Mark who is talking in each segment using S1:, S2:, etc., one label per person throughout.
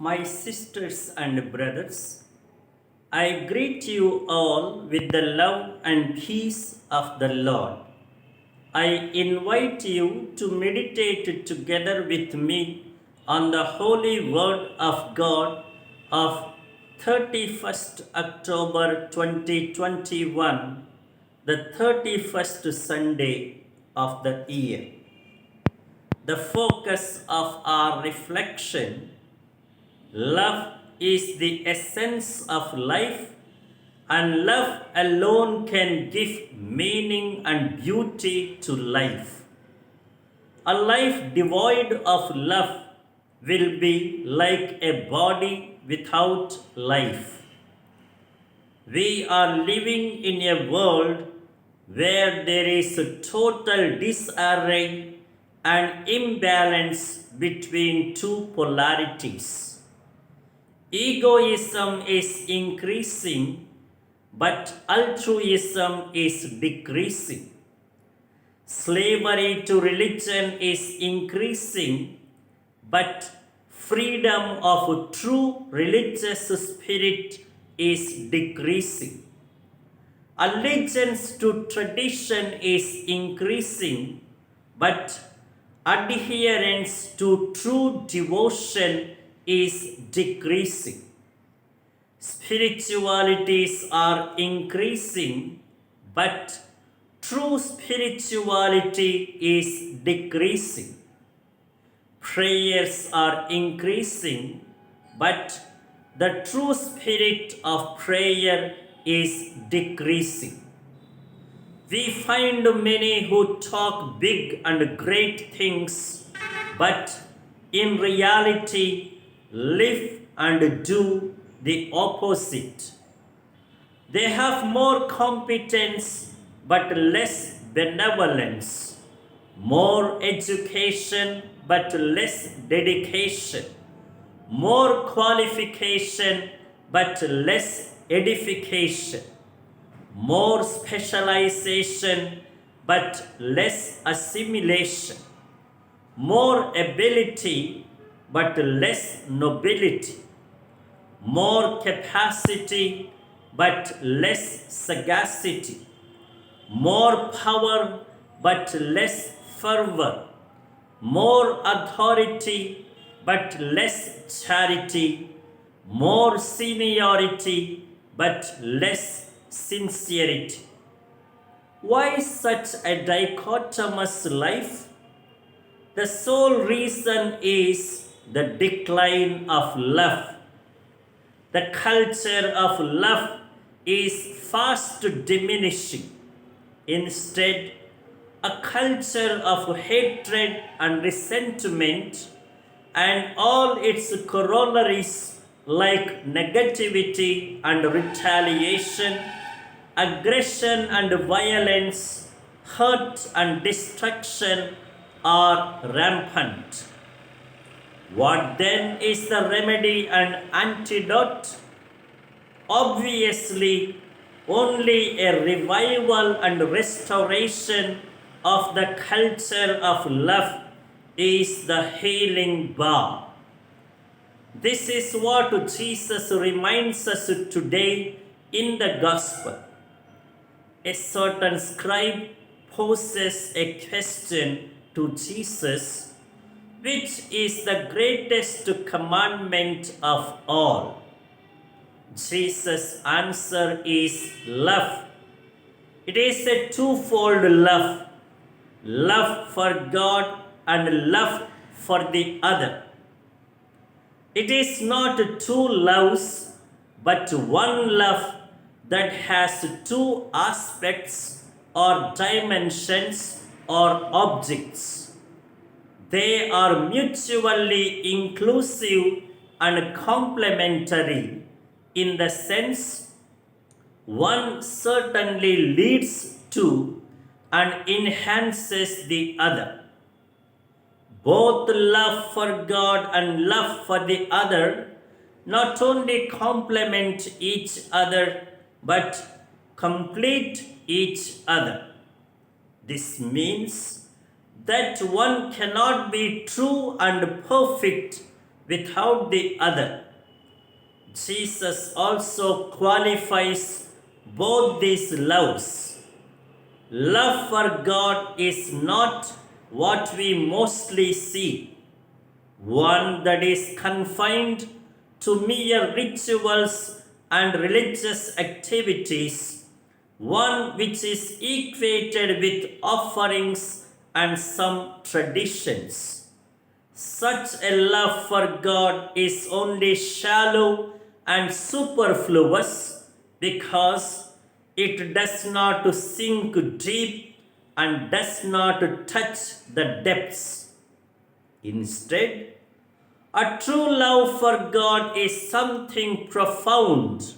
S1: My sisters and brothers, I greet you all with the love and peace of the Lord. I invite you to meditate together with me on the holy word of God of 31st October 2021, the 31st Sunday of the year. The focus of our reflection: love is the essence of life, and love alone can give meaning and beauty to life. A life devoid of love will be like a body without life. We are living in a world where there is a total disarray and imbalance between two polarities. Egoism is increasing, but altruism is decreasing. Slavery to religion is increasing, but freedom of true religious spirit is decreasing. Allegiance to tradition is increasing, but adherence to true devotion is decreasing. Spiritualities are increasing, but true spirituality is decreasing. Prayers are increasing, but the true spirit of prayer is decreasing. We find many who talk big and great things, but in reality live and do the opposite. They have more competence but less benevolence, more education but less dedication, more qualification but less edification, more specialization but less assimilation, more ability but less nobility, more capacity but less sagacity, more power but less fervor, more authority but less charity, more seniority but less sincerity. Why such a dichotomous life? The sole reason is the decline of love. The culture of love is fast diminishing. Instead, a culture of hatred and resentment and all its corollaries like negativity and retaliation, aggression and violence, hurt and destruction are rampant. What then is the remedy and antidote? Obviously, only a revival and restoration of the culture of love is the healing balm. This is what Jesus reminds us today in the gospel. A certain scribe poses a question to Jesus: which is the greatest commandment of all? Jesus' answer is love. It is a twofold love: love for God and love for the other. It is not two loves, but one love that has two aspects or dimensions or objects. They are mutually inclusive and complementary in the sense one certainly leads to and enhances the other. Both love for God and love for the other not only complement each other but complete each other. This means that one cannot be true and perfect without the other. Jesus also qualifies both these loves. Love for God is not what we mostly see, one that is confined to mere rituals and religious activities, one which is equated with offerings and some traditions. Such a love for God is only shallow and superfluous because it does not sink deep and does not touch the depths. Instead, a true love for God is something profound,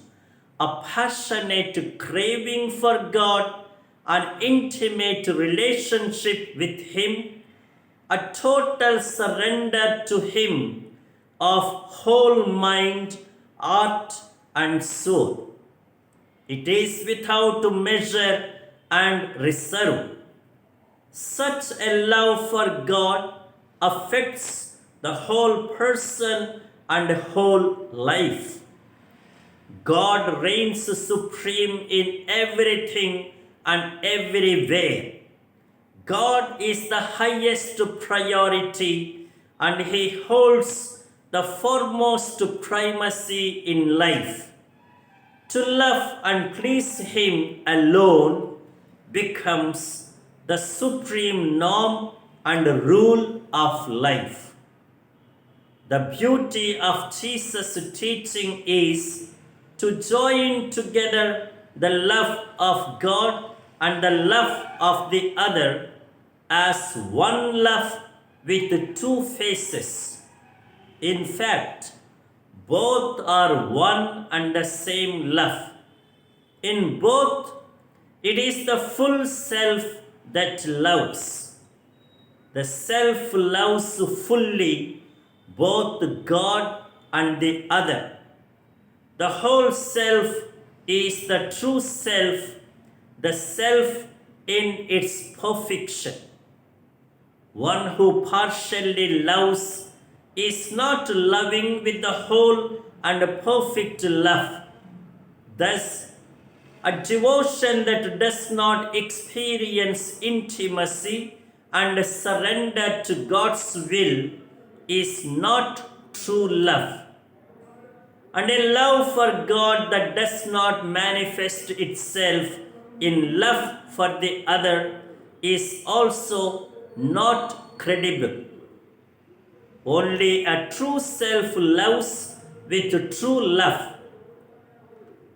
S1: a passionate craving for God, an intimate relationship with Him, a total surrender to Him of whole mind, heart, and soul. It is without measure and reserve. Such a love for God affects the whole person and whole life. God reigns supreme in everything and everywhere. God is the highest priority and He holds the foremost primacy in life. To love and please Him alone becomes the supreme norm and rule of life. The beauty of Jesus' teaching is to join together the love of God and the love of the other as one love with two faces. In fact, both are one and the same love. In both, it is the full self that loves. The self loves fully both God and the other. The whole self is the true self, the self in its perfection. One who partially loves is not loving with the whole and perfect love. Thus, a devotion that does not experience intimacy and surrender to God's will is not true love. And a love for God that does not manifest itself in love for the other is also not credible. Only a true self loves with true love.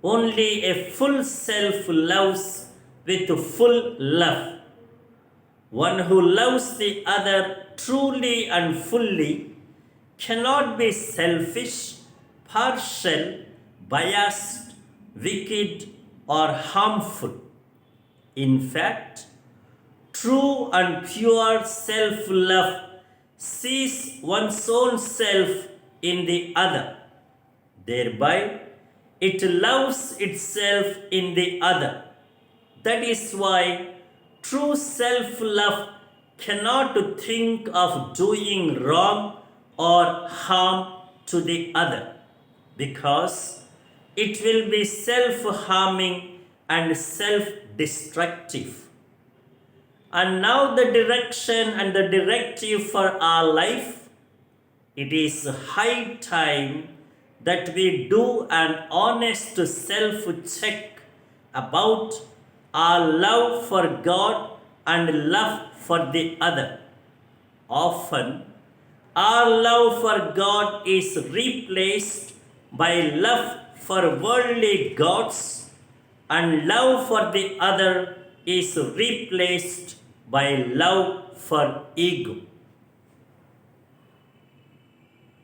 S1: Only a full self loves with full love. One who loves the other truly and fully cannot be selfish, partial, biased, wicked, or harmful. In fact, true and pure self-love sees one's own self in the other. Thereby, it loves itself in the other. That is why true self-love cannot think of doing wrong or harm to the other, because it will be self-harming and self-destructive. And now the direction and the directive for our life, it is high time that we do an honest self-check about our love for God and love for the other. Often, our love for God is replaced by love for worldly gods, and love for the other is replaced by love for ego.